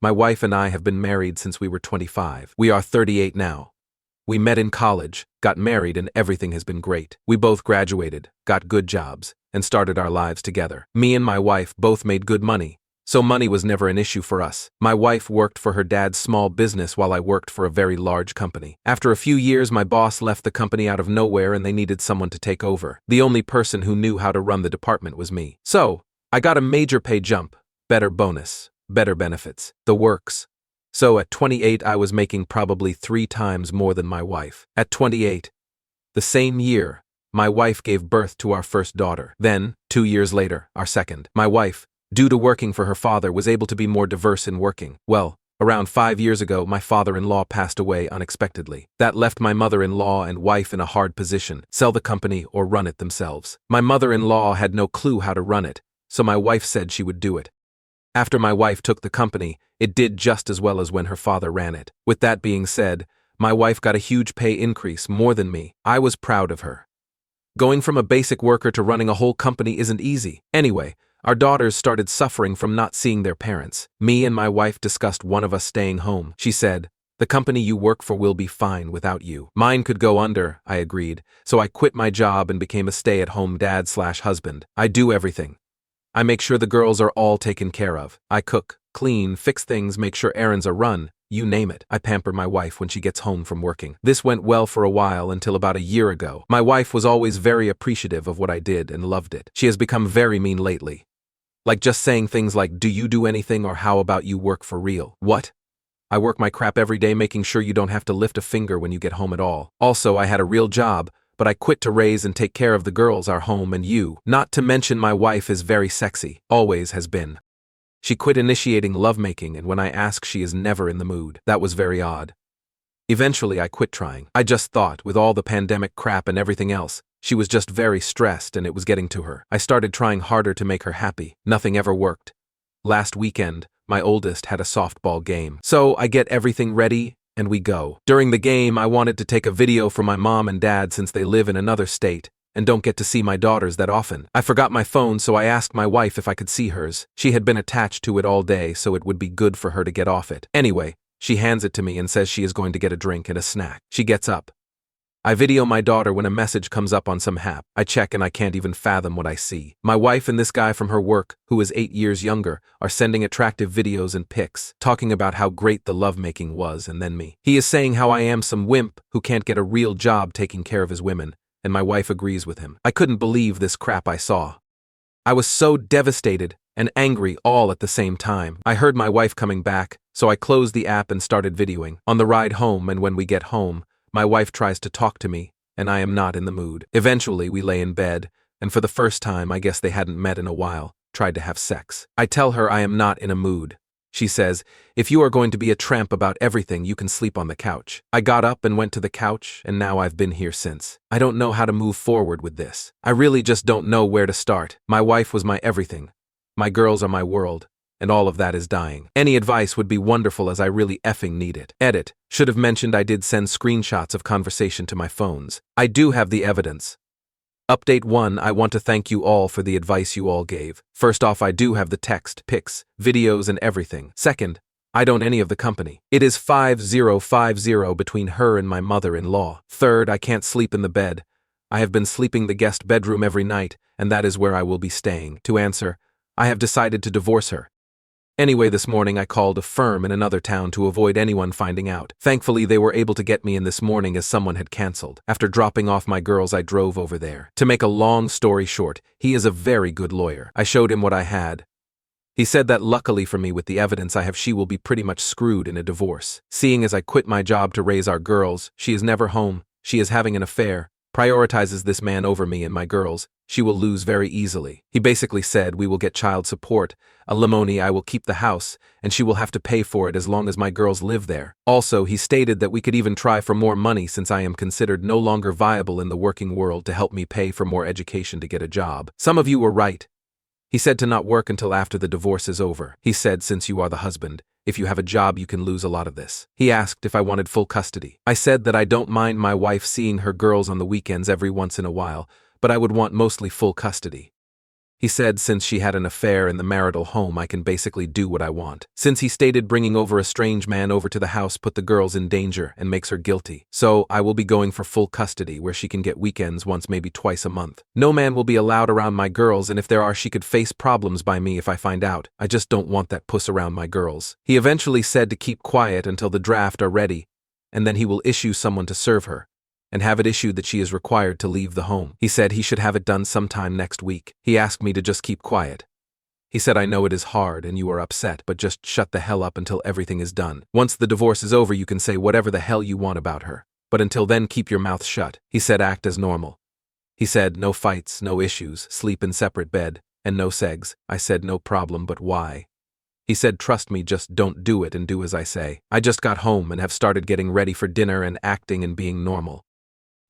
My wife and I have been married since we were 25. We are 38 now. We met in college, got married, and everything has been great. We both graduated, got good jobs, and started our lives together. Me and my wife both made good money, so money was never an issue for us. My wife worked for her dad's small business while I worked for a very large company. After a few years, my boss left the company out of nowhere and they needed someone to take over. The only person who knew how to run the department was me. So, I got a major pay jump, better bonus, better benefits, the works. So at 28 I was making probably 3 times more than my wife. At 28, the same year, my wife gave birth to our first daughter. Then, 2 years later, our second. My wife, due to working for her father, was able to be more diverse in working. Well, around 5 years ago, my father-in-law passed away unexpectedly. That left my mother-in-law and wife in a hard position: sell the company or run it themselves. My mother-in-law had no clue how to run it, so my wife said she would do it. After my wife took the company, it did just as well as when her father ran it. With that being said, my wife got a huge pay increase, more than me. I was proud of her. Going from a basic worker to running a whole company isn't easy. Anyway, our daughters started suffering from not seeing their parents. Me and my wife discussed one of us staying home. She said, "The company you work for will be fine without you." Mine could go under, I agreed, so I quit my job and became a stay-at-home dad/husband. I do everything. I make sure the girls are all taken care of. I cook, clean, fix things, make sure errands are run, you name it. I pamper my wife when she gets home from working. This went well for a while until about a year ago. My wife was always very appreciative of what I did and loved it. She has become very mean lately. Like just saying things like, "Do you do anything?" or "How about you work for real?" What? I work my crap every day making sure you don't have to lift a finger when you get home at all. Also, I had a real job, but I quit to raise and take care of the girls, our home, and you. Not to mention my wife is very sexy, always has been. She quit initiating lovemaking, and when I ask, she is never in the mood. That was very odd. Eventually, I quit trying. I just thought, with all the pandemic crap and everything else, she was just very stressed and it was getting to her. I started trying harder to make her happy. Nothing ever worked. Last weekend, my oldest had a softball game. So I get everything ready, and we go. During the game, I wanted to take a video for my mom and dad since they live in another state and don't get to see my daughters that often. I forgot my phone, so I asked my wife if I could see hers. She had been attached to it all day, so it would be good for her to get off it. Anyway, she hands it to me and says she is going to get a drink and a snack. She gets up. I video my daughter when a message comes up on some app. I check and I can't even fathom what I see. My wife and this guy from her work, who is 8 years younger, are sending attractive videos and pics, talking about how great the lovemaking was, and then me. He is saying how I am some wimp who can't get a real job taking care of his women, and my wife agrees with him. I couldn't believe this crap I saw. I was so devastated and angry all at the same time. I heard my wife coming back, so I closed the app and started videoing. On the ride home and when we get home, my wife tries to talk to me, and I am not in the mood. Eventually, we lay in bed, and for the first time, I guess they hadn't met in a while, tried to have sex. I tell her I am not in a mood. She says, "If you are going to be a tramp about everything, you can sleep on the couch." I got up and went to the couch, and now I've been here since. I don't know how to move forward with this. I really just don't know where to start. My wife was my everything. My girls are my world. And all of that is dying. Any advice would be wonderful, as I really effing need it. Edit. Should have mentioned I did send screenshots of conversation to my phones. I do have the evidence. Update 1. I want to thank you all for the advice you all gave. First off, I do have the text, pics, videos, and everything. Second, I don't any of the company. It is 5050 between her and my mother-in-law. Third, I can't sleep in the bed. I have been sleeping the guest bedroom every night, and that is where I will be staying. To answer, I have decided to divorce her. Anyway, this morning I called a firm in another town to avoid anyone finding out. Thankfully, they were able to get me in this morning as someone had canceled. After dropping off my girls, I drove over there. To make a long story short, he is a very good lawyer. I showed him what I had. He said that luckily for me, with the evidence I have, she will be pretty much screwed in a divorce. Seeing as I quit my job to raise our girls, she is never home, she is having an affair, prioritizes this man over me and my girls, she will lose very easily. He basically said we will get child support, alimony, I will keep the house, and she will have to pay for it as long as my girls live there. Also, he stated that we could even try for more money since I am considered no longer viable in the working world, to help me pay for more education to get a job. Some of you were right. He said to not work until after the divorce is over. He said since you are the husband, if you have a job you can lose a lot of this. He asked if I wanted full custody. I said that I don't mind my wife seeing her girls on the weekends every once in a while, but I would want mostly full custody. He said since she had an affair in the marital home, I can basically do what I want. Since he stated bringing over a strange man over to the house put the girls in danger and makes her guilty. So I will be going for full custody where she can get weekends once, maybe twice a month. No man will be allowed around my girls, and if there are, she could face problems by me if I find out. I just don't want that puss around my girls. He eventually said to keep quiet until the draft are ready, and then he will issue someone to serve her and have it issued that she is required to leave the home. He said he should have it done sometime next week. He asked me to just keep quiet. He said, I know it is hard and you are upset, but just shut the hell up until everything is done. Once the divorce is over, you can say whatever the hell you want about her. But until then, keep your mouth shut. He said, act as normal. He said, no fights, no issues, sleep in separate bed, and no segs. I said, no problem, but why? He said, trust me, just don't do it and do as I say. I just got home and have started getting ready for dinner and acting and being normal.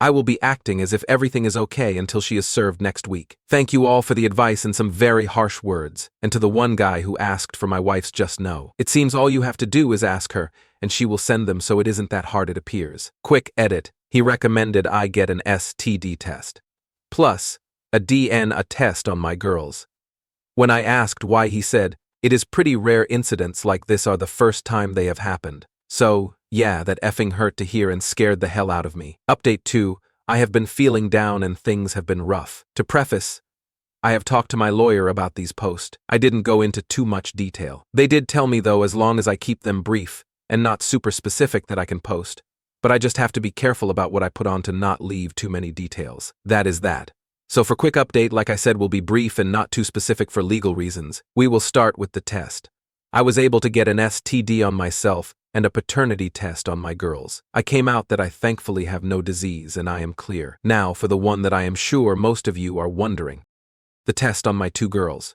I will be acting as if everything is okay until she is served next week. Thank you all for the advice and some very harsh words, and to the one guy who asked for my wife's just no. It seems all you have to do is ask her, and she will send them, so it isn't that hard it appears. Quick edit, he recommended I get an STD test. Plus, a DNA test on my girls. When I asked why, he said, it is pretty rare incidents like this are the first time they have happened. So, yeah, that effing hurt to hear and scared the hell out of me. Update 2, I have been feeling down and things have been rough. To preface, I have talked to my lawyer about these posts. I didn't go into too much detail. They did tell me though, as long as I keep them brief and not super specific, that I can post. But I just have to be careful about what I put on to not leave too many details. That is that. So for quick update, like I said, will be brief and not too specific for legal reasons. We will start with the test. I was able to get an STD on myself and a paternity test on my girls. I came out that I thankfully have no disease and I am clear. Now for the one that I am sure most of you are wondering. The test on my 2 girls.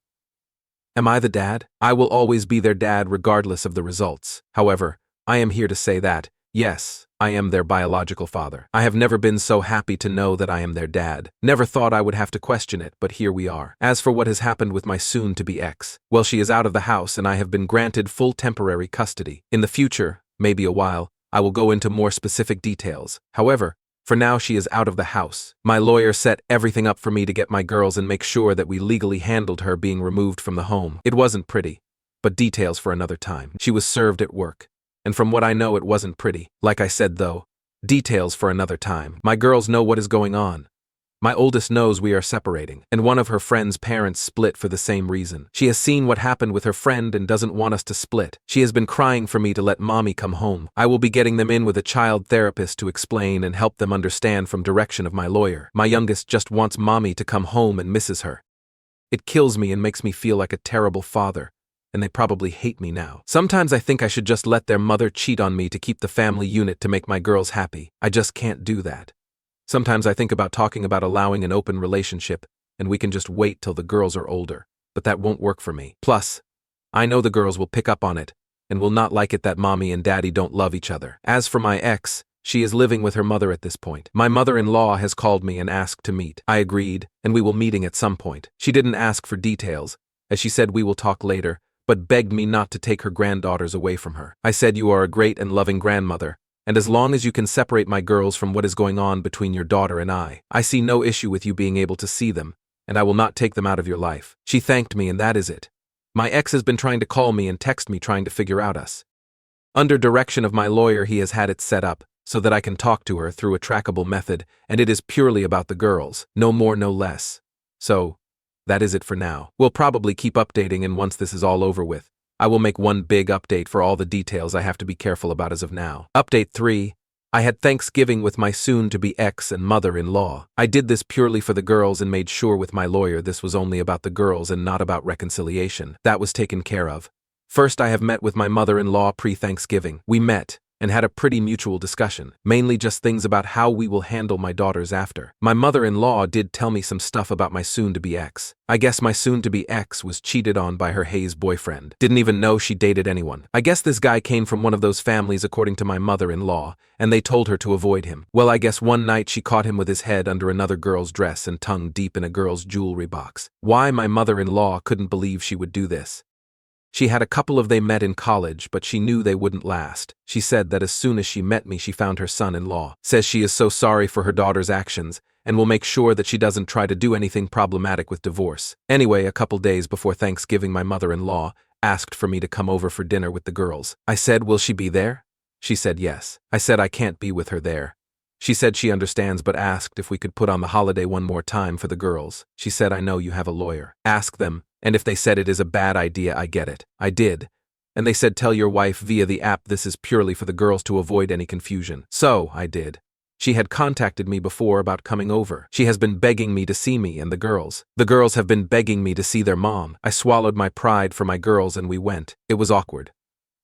Am I the dad? I will always be their dad regardless of the results. However, I am here to say that, yes, I am their biological father. I have never been so happy to know that I am their dad. Never thought I would have to question it, but here we are. As for what has happened with my soon-to-be ex, well, she is out of the house and I have been granted full temporary custody. In the future, maybe a while, I will go into more specific details. However, for now she is out of the house. My lawyer set everything up for me to get my girls and make sure that we legally handled her being removed from the home. It wasn't pretty, but details for another time. She was served at work. And from what I know, it wasn't pretty. Like I said though, details for another time. My girls know what is going on. My oldest knows we are separating, and one of her friend's parents split for the same reason. She has seen what happened with her friend and doesn't want us to split. She has been crying for me to let mommy come home. I will be getting them in with a child therapist to explain and help them understand from direction of my lawyer. My youngest just wants mommy to come home and misses her. It kills me and makes me feel like a terrible father. And they probably hate me now. Sometimes I think I should just let their mother cheat on me to keep the family unit to make my girls happy. I just can't do that. Sometimes I think about talking about allowing an open relationship, and we can just wait till the girls are older, but that won't work for me. Plus, I know the girls will pick up on it, and will not like it that mommy and daddy don't love each other. As for my ex, she is living with her mother at this point. My mother-in-law has called me and asked to meet. I agreed, and we will meeting at some point. She didn't ask for details, as she said we will talk later, but begged me not to take her granddaughters away from her. I said you are a great and loving grandmother, and as long as you can separate my girls from what is going on between your daughter and I see no issue with you being able to see them, and I will not take them out of your life. She thanked me and that is it. My ex has been trying to call me and text me trying to figure out us. Under direction of my lawyer, he has had it set up so that I can talk to her through a trackable method, and it is purely about the girls, no more no less. So, that is it for now. We'll probably keep updating, and once this is all over with, I will make one big update for all the details I have to be careful about as of now. Update 3. I had Thanksgiving with my soon-to-be ex and mother-in-law. I did this purely for the girls and made sure with my lawyer this was only about the girls and not about reconciliation. That was taken care of. First, I have met with my mother-in-law pre-Thanksgiving. We met and had a pretty mutual discussion, mainly just things about how we will handle my daughters after. My mother-in-law did tell me some stuff about my soon-to-be ex. I guess my soon-to-be ex was cheated on by her Hayes boyfriend. Didn't even know she dated anyone. I guess this guy came from one of those families according to my mother-in-law, and they told her to avoid him. Well, I guess one night she caught him with his head under another girl's dress and tongue deep in a girl's jewelry box. Why my mother-in-law couldn't believe she would do this. She had a couple of they met in college, but she knew they wouldn't last. She said that as soon as she met me, she found her son-in-law. Says she is so sorry for her daughter's actions, and we'll make sure that she doesn't try to do anything problematic with divorce. Anyway, a couple days before Thanksgiving, my mother-in-law asked for me to come over for dinner with the girls. I said, will she be there? She said yes. I said I can't be with her there. She said she understands but asked if we could put on the holiday one more time for the girls. She said, I know you have a lawyer. Ask them, and if they said it is a bad idea, I get it. I did. And they said tell your wife via the app this is purely for the girls to avoid any confusion. So, I did. She had contacted me before about coming over. She has been begging me to see me and the girls. The girls have been begging me to see their mom. I swallowed my pride for my girls and we went. It was awkward.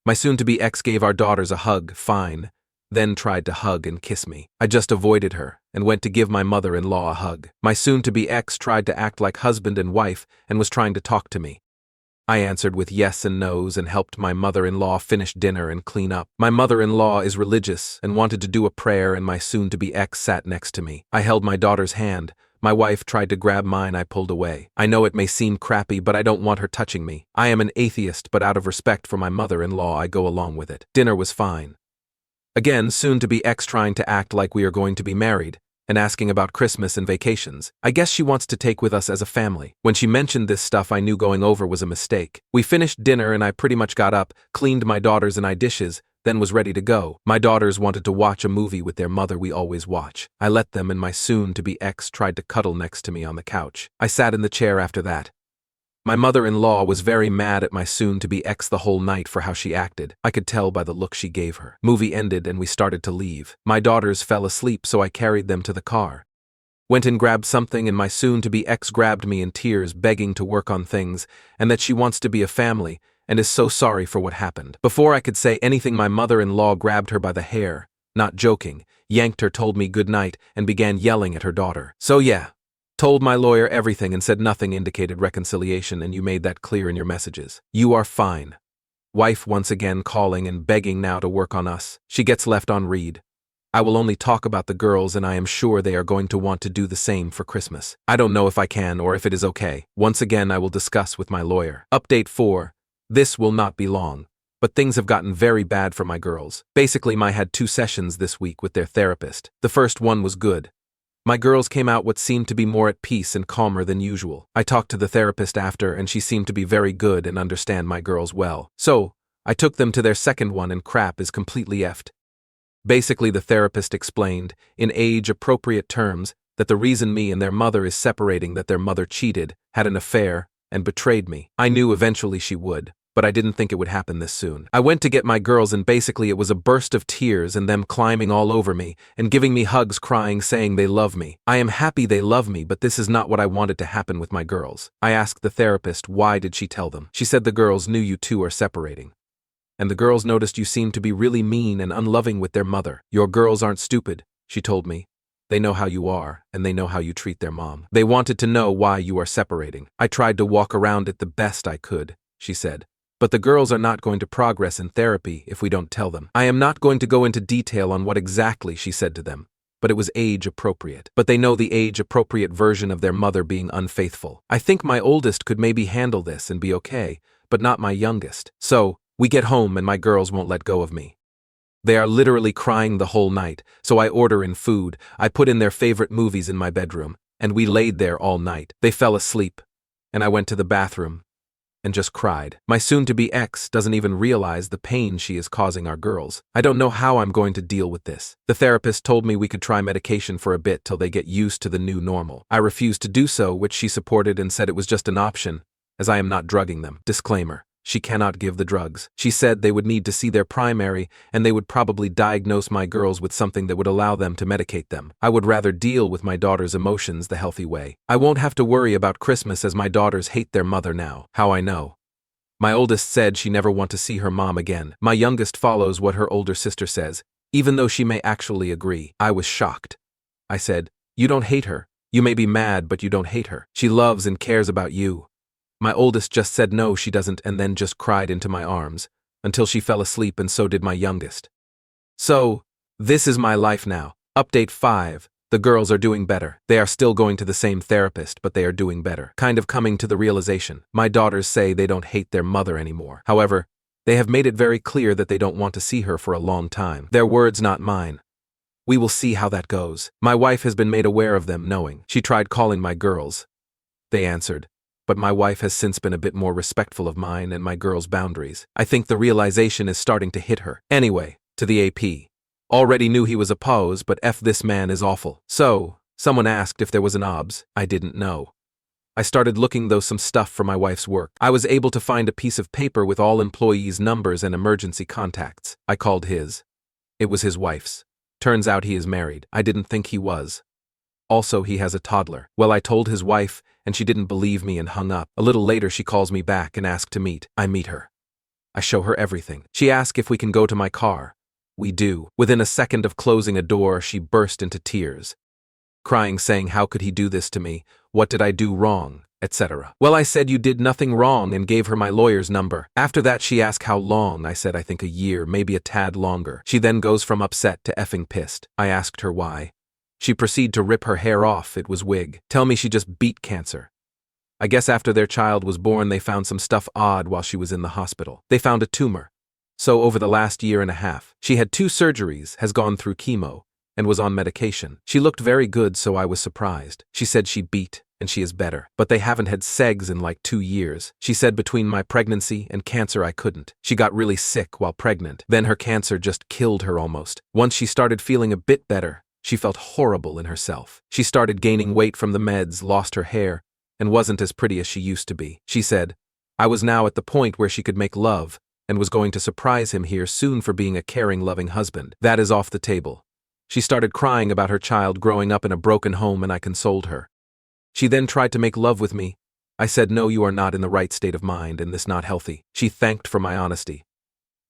My soon-to-be ex gave our daughters a hug, fine, then tried to hug and kiss me. I just avoided her and went to give my mother-in-law a hug. My soon-to-be ex tried to act like husband and wife and was trying to talk to me. I answered with yes and no's and helped my mother-in-law finish dinner and clean up. My mother-in-law is religious and wanted to do a prayer, and my soon-to-be ex sat next to me. I held my daughter's hand. My wife tried to grab mine. I pulled away. I know it may seem crappy, but I don't want her touching me. I am an atheist, but out of respect for my mother-in-law, I go along with it. Dinner was fine. Again, soon-to-be ex trying to act like we are going to be married and asking about Christmas and vacations. I guess she wants to take with us as a family. When she mentioned this stuff, I knew going over was a mistake. We finished dinner and I pretty much got up, cleaned my daughters and I dishes, then was ready to go. My daughters wanted to watch a movie with their mother we always watch. I let them, and my soon-to-be ex tried to cuddle next to me on the couch. I sat in the chair after that. My mother-in-law was very mad at my soon-to-be ex the whole night for how she acted. I could tell by the look she gave her. Movie ended and we started to leave. My daughters fell asleep, so I carried them to the car. Went and grabbed something, and my soon-to-be ex grabbed me in tears, begging to work on things and that she wants to be a family and is so sorry for what happened. Before I could say anything, my mother-in-law grabbed her by the hair, not joking, yanked her, told me good night, and began yelling at her daughter. So yeah. Told my lawyer everything and said nothing indicated reconciliation, and you made that clear in your messages. You are fine. Wife once again calling and begging now to work on us. She gets left on read. I will only talk about the girls, and I am sure they are going to want to do the same for Christmas. I don't know if I can or if it is okay. Once again I will discuss with my lawyer. Update 4. This will not be long, but things have gotten very bad for my girls. Basically, I had 2 sessions this week with their therapist. The first one was good. My girls came out what seemed to be more at peace and calmer than usual. I talked to the therapist after, and she seemed to be very good and understand my girls well. So, I took them to their second one, and crap is completely effed. Basically, the therapist explained, in age-appropriate terms, that the reason me and their mother is separating, that their mother cheated, had an affair, and betrayed me. I knew eventually she would, but I didn't think it would happen this soon. I went to get my girls, and basically it was a burst of tears and them climbing all over me and giving me hugs, crying, saying they love me. I am happy they love me, but this is not what I wanted to happen with my girls. I asked the therapist why did she tell them. She said the girls knew you two are separating. And the girls noticed you seem to be really mean and unloving with their mother. Your girls aren't stupid, she told me. They know how you are, and they know how you treat their mom. They wanted to know why you are separating. I tried to walk around it the best I could, she said. But the girls are not going to progress in therapy if we don't tell them. I am not going to go into detail on what exactly she said to them, but it was age-appropriate. But they know the age-appropriate version of their mother being unfaithful. I think my oldest could maybe handle this and be okay, but not my youngest. So, we get home and my girls won't let go of me. They are literally crying the whole night, so I order in food, I put in their favorite movies in my bedroom, and we laid there all night. They fell asleep, and I went to the bathroom and just cried. My soon-to-be ex doesn't even realize the pain she is causing our girls. I don't know how I'm going to deal with this. The therapist told me we could try medication for a bit till they get used to the new normal. I refused to do so, which she supported and said it was just an option, as I am not drugging them. Disclaimer. She cannot give the drugs. She said they would need to see their primary, and they would probably diagnose my girls with something that would allow them to medicate them. I would rather deal with my daughter's emotions the healthy way. I won't have to worry about Christmas as my daughters hate their mother now. How I know. My oldest said she never want to see her mom again. My youngest follows what her older sister says, even though she may actually agree. I was shocked. I said, "You don't hate her. You may be mad, but you don't hate her. She loves and cares about you." My oldest just said no, she doesn't, and then just cried into my arms, until she fell asleep, and so did my youngest. So, this is my life now. Update 5. The girls are doing better. They are still going to the same therapist, but they are doing better. Kind of coming to the realization. My daughters say they don't hate their mother anymore. However, they have made it very clear that they don't want to see her for a long time. Their words, not mine. We will see how that goes. My wife has been made aware of them knowing. She tried calling my girls. They answered. But my wife has since been a bit more respectful of mine and my girls' boundaries. I think the realization is starting to hit her. Anyway, to the AP. Already knew he was a pose, but this man is awful. So, someone asked if there was an OBS. I didn't know. I started looking though some stuff for my wife's work. I was able to find a piece of paper with all employees' numbers and emergency contacts. I called his. It was his wife's. Turns out he is married. I didn't think he was. Also, he has a toddler. Well, I told his wife, and she didn't believe me and hung up. A little later, she calls me back and asks to meet. I meet her. I show her everything. She asks if we can go to my car. We do. Within a second of closing a door, she burst into tears, crying, saying, how could he do this to me? What did I do wrong? Etc. Well, I said you did nothing wrong and gave her my lawyer's number. After that, she asked how long. I said I think a year, maybe a tad longer. She then goes from upset to effing pissed. I asked her why. She proceeded to rip her hair off. It was wig. Tell me she just beat cancer. I guess after their child was born, they found some stuff odd while she was in the hospital. They found a tumor. So over the last year and a half, she had 2 surgeries, has gone through chemo, and was on medication. She looked very good, so I was surprised. She said she beat, and she is better. But they haven't had segs in like 2 years. She said between my pregnancy and cancer I couldn't. She got really sick while pregnant. Then her cancer just killed her almost. Once she started feeling a bit better, she felt horrible in herself. She started gaining weight from the meds, lost her hair, and wasn't as pretty as she used to be. She said, I was now at the point where she could make love, and was going to surprise him here soon for being a caring, loving husband. That is off the table. She started crying about her child growing up in a broken home, and I consoled her. She then tried to make love with me. I said, no, you are not in the right state of mind and this not healthy. She thanked for my honesty.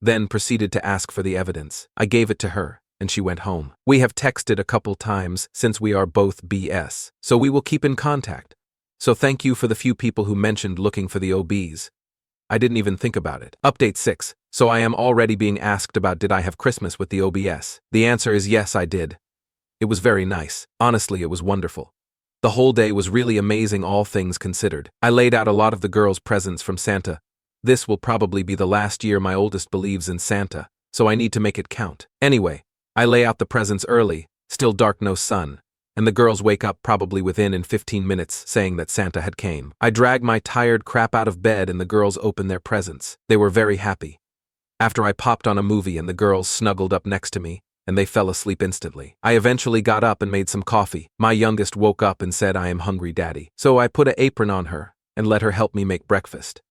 Then proceeded to ask for the evidence. I gave it to her, and she went home. We have texted a couple times since we are both BS, so we will keep in contact. So thank you for the few people who mentioned looking for the OBs. I didn't even think about it. Update 6. So I am already being asked about did I have Christmas with the OBS. The answer is yes, I did. It was very nice. Honestly, it was wonderful. The whole day was really amazing, all things considered. I laid out a lot of the girls' presents from Santa. This will probably be the last year my oldest believes in Santa, so I need to make it count. Anyway, I lay out the presents early, still dark, no sun, and the girls wake up probably within 15 minutes saying that Santa had came. I drag my tired crap out of bed and the girls open their presents. They were very happy. After I popped on a movie and the girls snuggled up next to me, and they fell asleep instantly. I eventually got up and made some coffee. My youngest woke up and said, I am hungry, Daddy. So I put an apron on her and let her help me make breakfast.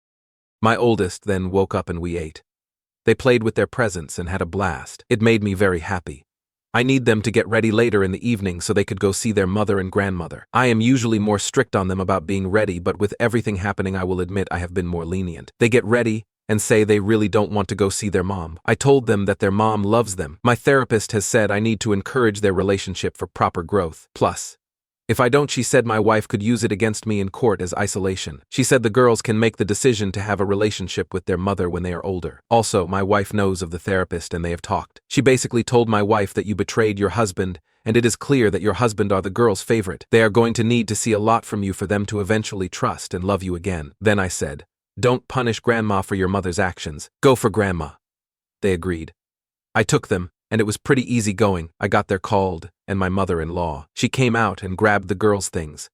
My oldest then woke up and we ate. They played with their presents and had a blast. It made me very happy. I need them to get ready later in the evening so they could go see their mother and grandmother. I am usually more strict on them about being ready, but with everything happening, I will admit I have been more lenient. They get ready and say they really don't want to go see their mom. I told them that their mom loves them. My therapist has said I need to encourage their relationship for proper growth. Plus, if I don't, she said my wife could use it against me in court as isolation. She said the girls can make the decision to have a relationship with their mother when they are older. Also, my wife knows of the therapist and they have talked. She basically told my wife that you betrayed your husband, and it is clear that your husband are the girls' favorite. They are going to need to see a lot from you for them to eventually trust and love you again. Then I said, don't punish grandma for your mother's actions. Go for grandma. They agreed. I took them, and it was pretty easy going. I got there called, and my mother-in-law. She came out and grabbed the girls' things.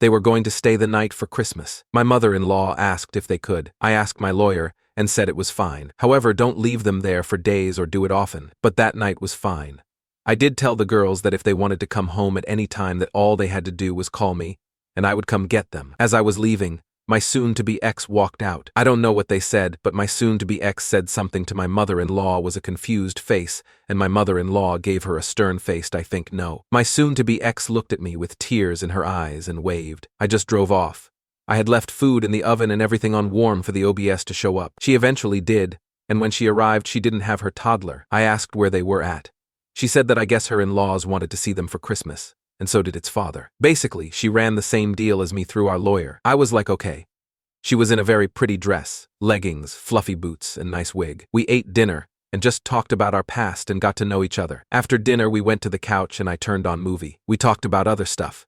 They were going to stay the night for Christmas. My mother-in-law asked if they could. I asked my lawyer and said it was fine. However, don't leave them there for days or do it often. But that night was fine. I did tell the girls that if they wanted to come home at any time, that all they had to do was call me, and I would come get them. As I was leaving, my soon-to-be ex walked out. I don't know what they said, but my soon-to-be ex said something to my mother-in-law was a confused face, and my mother-in-law gave her a stern-faced I think no. My soon-to-be ex looked at me with tears in her eyes and waved. I just drove off. I had left food in the oven and everything on warm for the OBS to show up. She eventually did, and when she arrived she didn't have her toddler. I asked where they were at. She said that I guess her in-laws wanted to see them for Christmas. And so did its father. Basically, she ran the same deal as me through our lawyer. I was like, okay. She was in a very pretty dress, leggings, fluffy boots, and nice wig. We ate dinner and just talked about our past and got to know each other. After dinner, we went to the couch and I turned on movie. We talked about other stuff.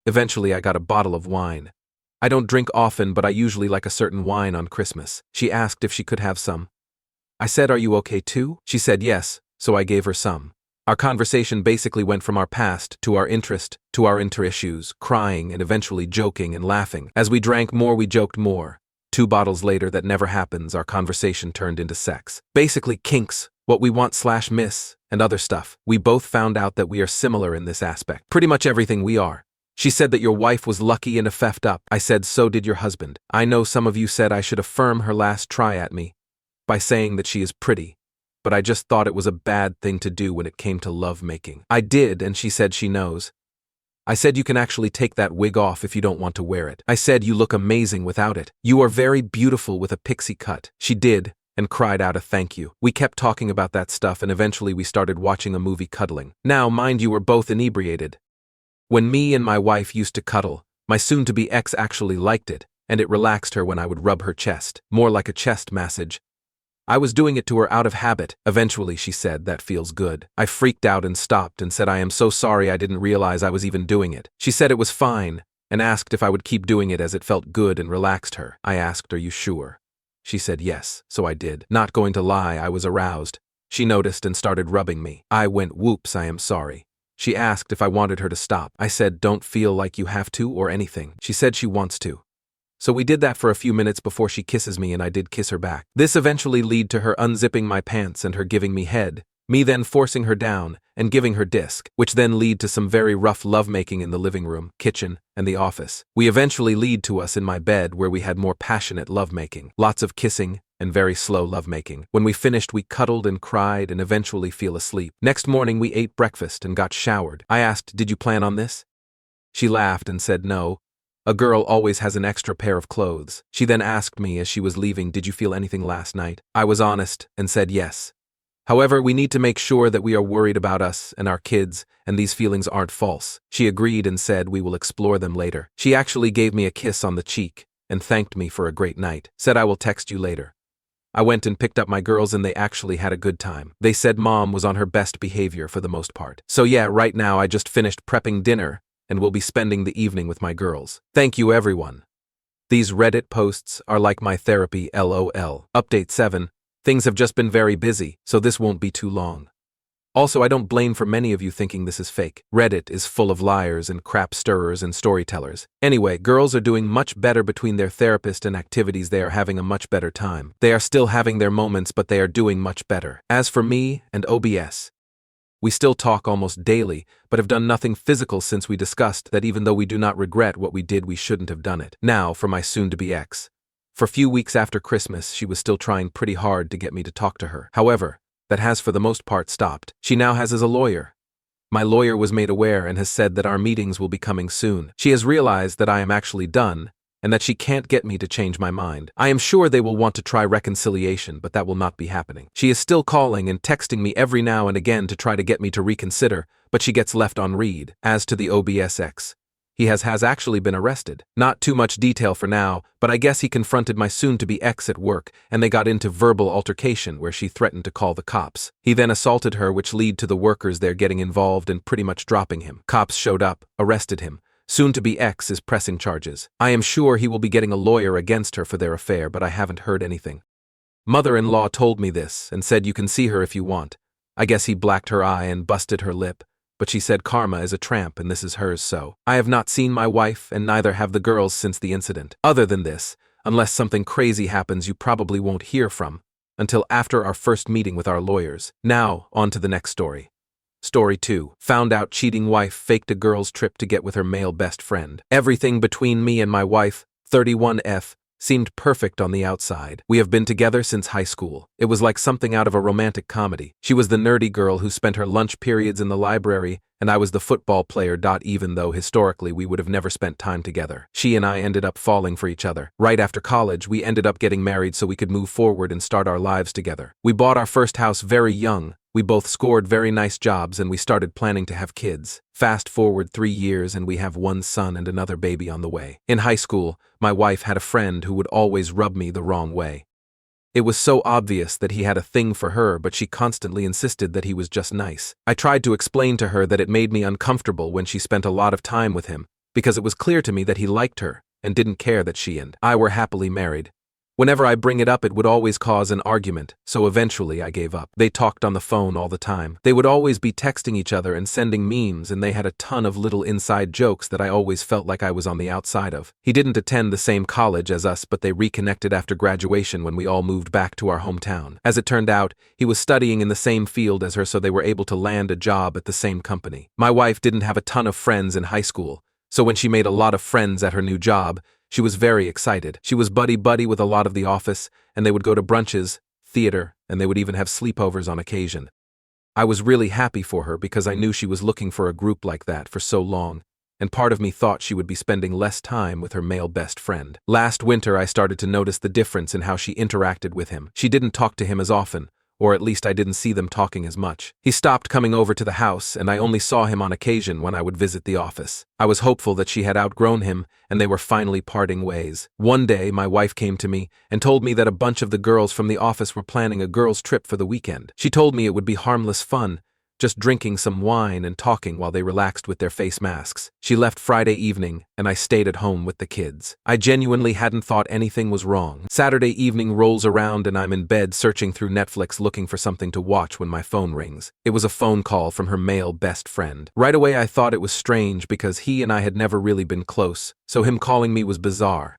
Eventually, I got a bottle of wine. I don't drink often, but I usually like a certain wine on Christmas. She asked if she could have some. I said, are you okay too? She said yes, so I gave her some. Our conversation basically went from our past to our interest to our inter-issues, crying and eventually joking and laughing. As we drank more, we joked more. 2 bottles later, that never happens, our conversation turned into sex. Basically kinks, what we want/miss, and other stuff. We both found out that we are similar in this aspect. Pretty much everything we are. She said that your wife was lucky and effed up. I said so did your husband. I know some of you said I should affirm her last try at me by saying that she is pretty, but I just thought it was a bad thing to do when it came to lovemaking. I did, and she said she knows. I said you can actually take that wig off if you don't want to wear it. I said you look amazing without it. You are very beautiful with a pixie cut. She did, and cried out a thank you. We kept talking about that stuff and eventually we started watching a movie cuddling. Now, mind you, we're both inebriated. When me and my wife used to cuddle, my soon-to-be ex actually liked it, and it relaxed her when I would rub her chest, more like a chest massage. I was doing it to her out of habit. Eventually, she said, that feels good. I freaked out and stopped and said I am so sorry, I didn't realize I was even doing it. She said it was fine and asked if I would keep doing it as it felt good and relaxed her. I asked, are you sure? She said yes, so I did. Not going to lie, I was aroused. She noticed and started rubbing me. I went, whoops, I am sorry. She asked if I wanted her to stop. I said, don't feel like you have to or anything. She said she wants to. So we did that for a few minutes before she kisses me, and I did kiss her back. This eventually led to her unzipping my pants and her giving me head, me then forcing her down and giving her disc, which then led to some very rough lovemaking in the living room, kitchen, and the office. We eventually led to us in my bed where we had more passionate lovemaking, lots of kissing, and very slow lovemaking. When we finished, we cuddled and cried and eventually fell asleep. Next morning, we ate breakfast and got showered. I asked, did you plan on this? She laughed and said no. A girl always has an extra pair of clothes. She then asked me as she was leaving, did you feel anything last night? I was honest and said yes. However, we need to make sure that we are worried about us and our kids, and these feelings aren't false. She agreed and said we will explore them later. She actually gave me a kiss on the cheek and thanked me for a great night. Said I will text you later. I went and picked up my girls and they actually had a good time. They said mom was on her best behavior for the most part. So yeah, right now I just finished prepping dinner and will be spending the evening with my girls. Thank you, everyone. These Reddit posts are like my therapy, LOL. Update 7. Things have just been very busy, so this won't be too long. Also, I don't blame for many of you thinking this is fake. Reddit is full of liars and crap stirrers and storytellers. Anyway, girls are doing much better between their therapist and activities. They are having a much better time. They are still having their moments, but they are doing much better. As for me and OBS, we still talk almost daily, but have done nothing physical since we discussed that even though we do not regret what we did, we shouldn't have done it. Now, for my soon-to-be ex. For a few weeks after Christmas, she was still trying pretty hard to get me to talk to her. However, that has for the most part stopped. She now has as a lawyer. My lawyer was made aware and has said that our meetings will be coming soon. She has realized that I am actually done, and that she can't get me to change my mind. I am sure they will want to try reconciliation, but that will not be happening. She is still calling and texting me every now and again to try to get me to reconsider, but she gets left on read. As to the OBSX, he has actually been arrested. Not too much detail for now, but I guess he confronted my soon-to-be ex at work, and they got into verbal altercation where she threatened to call the cops. He then assaulted her, which led to the workers there getting involved and pretty much dropping him. Cops showed up, arrested him. Soon-to-be ex is pressing charges. I am sure he will be getting a lawyer against her for their affair, but I haven't heard anything. Mother-in-law told me this and said you can see her if you want. I guess he blacked her eye and busted her lip, but she said karma is a tramp and this is hers, so. I have not seen my wife and neither have the girls since the incident. Other than this, unless something crazy happens, you probably won't hear from until after our first meeting with our lawyers. Now, on to the next story. Story 2. Found out cheating wife faked a girl's trip to get with her male best friend. Everything between me and my wife, 31F, seemed perfect on the outside. We have been together since high school. It was like something out of a romantic comedy. She was the nerdy girl who spent her lunch periods in the library, and I was the football player. Even though historically we would have never spent time together. She and I ended up falling for each other. Right after college, we ended up getting married so we could move forward and start our lives together. We bought our first house very young. We both scored very nice jobs and we started planning to have kids. Fast forward 3 years and we have one son and another baby on the way. In high school, my wife had a friend who would always rub me the wrong way. It was so obvious that he had a thing for her, but she constantly insisted that he was just nice. I tried to explain to her that it made me uncomfortable when she spent a lot of time with him, because it was clear to me that he liked her and didn't care that she and I were happily married. Whenever I bring it up, it would always cause an argument, so eventually I gave up. They talked on the phone all the time. They would always be texting each other and sending memes, and they had a ton of little inside jokes that I always felt like I was on the outside of. He didn't attend the same college as us, but they reconnected after graduation when we all moved back to our hometown. As it turned out, he was studying in the same field as her, so they were able to land a job at the same company. My wife didn't have a ton of friends in high school, so when she made a lot of friends at her new job, she was very excited. She was buddy-buddy with a lot of the office, and they would go to brunches, theater, and they would even have sleepovers on occasion. I was really happy for her because I knew she was looking for a group like that for so long, and part of me thought she would be spending less time with her male best friend. Last winter, I started to notice the difference in how she interacted with him. She didn't talk to him as often, or at least I didn't see them talking as much. He stopped coming over to the house, and I only saw him on occasion when I would visit the office. I was hopeful that she had outgrown him, and they were finally parting ways. One day, my wife came to me and told me that a bunch of the girls from the office were planning a girls' trip for the weekend. She told me it would be harmless fun, just drinking some wine and talking while they relaxed with their face masks. She left Friday evening, and I stayed at home with the kids. I genuinely hadn't thought anything was wrong. Saturday evening rolls around and I'm in bed searching through Netflix looking for something to watch when my phone rings. It was a phone call from her male best friend. Right away I thought it was strange because he and I had never really been close, so him calling me was bizarre.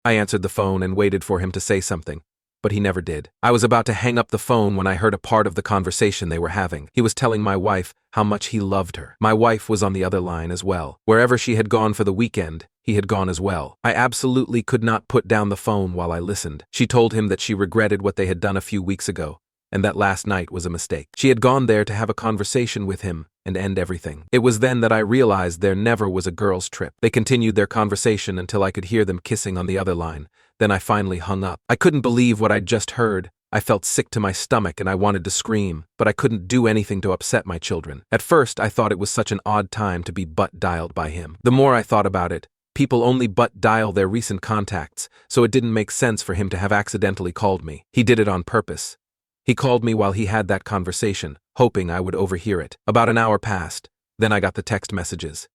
I answered the phone and waited for him to say something, but he never did. I was about to hang up the phone when I heard a part of the conversation they were having. He was telling my wife how much he loved her. My wife was on the other line as well. Wherever she had gone for the weekend, he had gone as well. I absolutely could not put down the phone while I listened. She told him that she regretted what they had done a few weeks ago, and that last night was a mistake. She had gone there to have a conversation with him and end everything. It was then that I realized there never was a girls' trip. They continued their conversation until I could hear them kissing on the other line. Then I finally hung up. I couldn't believe what I'd just heard. I felt sick to my stomach and I wanted to scream, but I couldn't do anything to upset my children. At first, I thought it was such an odd time to be butt-dialed by him. The more I thought about it, people only butt-dial their recent contacts, so it didn't make sense for him to have accidentally called me. He did it on purpose. He called me while he had that conversation, hoping I would overhear it. About an hour passed, then I got the text messages.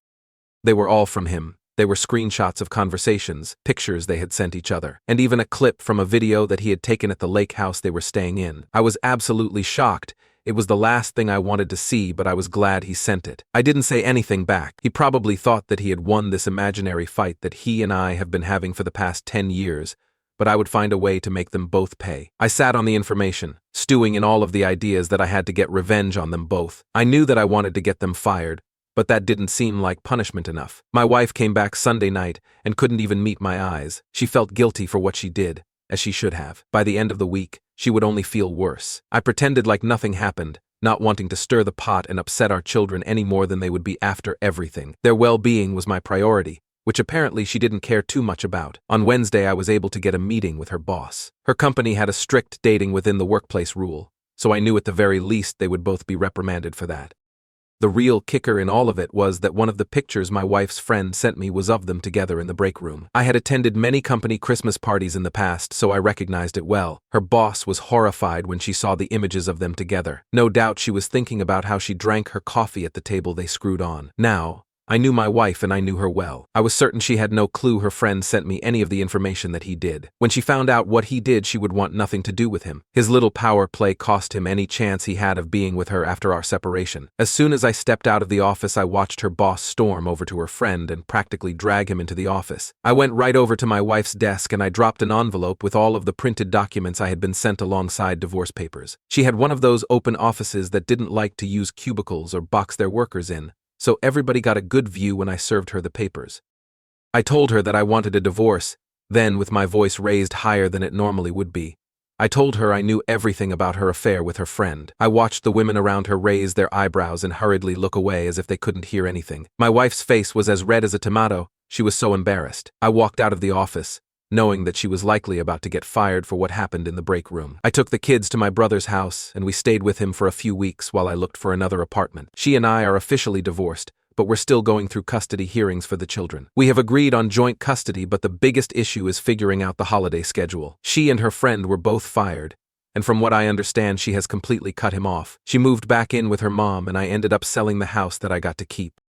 They were all from him. They were screenshots of conversations, pictures they had sent each other, and even a clip from a video that he had taken at the lake house they were staying in. I was absolutely shocked. It was the last thing I wanted to see, but I was glad he sent it. I didn't say anything back. He probably thought that he had won this imaginary fight that he and I have been having for the past 10 years, but I would find a way to make them both pay. I sat on the information, stewing in all of the ideas that I had to get revenge on them both. I knew that I wanted to get them fired, but that didn't seem like punishment enough. My wife came back Sunday night and couldn't even meet my eyes. She felt guilty for what she did, as she should have. By the end of the week, she would only feel worse. I pretended like nothing happened, not wanting to stir the pot and upset our children any more than they would be after everything. Their well-being was my priority, which apparently she didn't care too much about. On Wednesday, I was able to get a meeting with her boss. Her company had a strict dating within the workplace rule, so I knew at the very least they would both be reprimanded for that. The real kicker in all of it was that one of the pictures my wife's friend sent me was of them together in the break room. I had attended many company Christmas parties in the past, so I recognized it well. Her boss was horrified when she saw the images of them together. No doubt she was thinking about how she drank her coffee at the table they screwed on. Now, I knew my wife and I knew her well. I was certain she had no clue her friend sent me any of the information that he did. When she found out what he did, she would want nothing to do with him. His little power play cost him any chance he had of being with her after our separation. As soon as I stepped out of the office, I watched her boss storm over to her friend and practically drag him into the office. I went right over to my wife's desk and I dropped an envelope with all of the printed documents I had been sent alongside divorce papers. She had one of those open offices that didn't like to use cubicles or box their workers in, so everybody got a good view when I served her the papers. I told her that I wanted a divorce, then with my voice raised higher than it normally would be. I told her I knew everything about her affair with her friend. I watched the women around her raise their eyebrows and hurriedly look away as if they couldn't hear anything. My wife's face was as red as a tomato. She was so embarrassed. I walked out of the office, knowing that she was likely about to get fired for what happened in the break room. I took the kids to my brother's house, and we stayed with him for a few weeks while I looked for another apartment. She and I are officially divorced, but we're still going through custody hearings for the children. We have agreed on joint custody, but the biggest issue is figuring out the holiday schedule. She and her friend were both fired, and from what I understand, she has completely cut him off. She moved back in with her mom, and I ended up selling the house that I got to keep.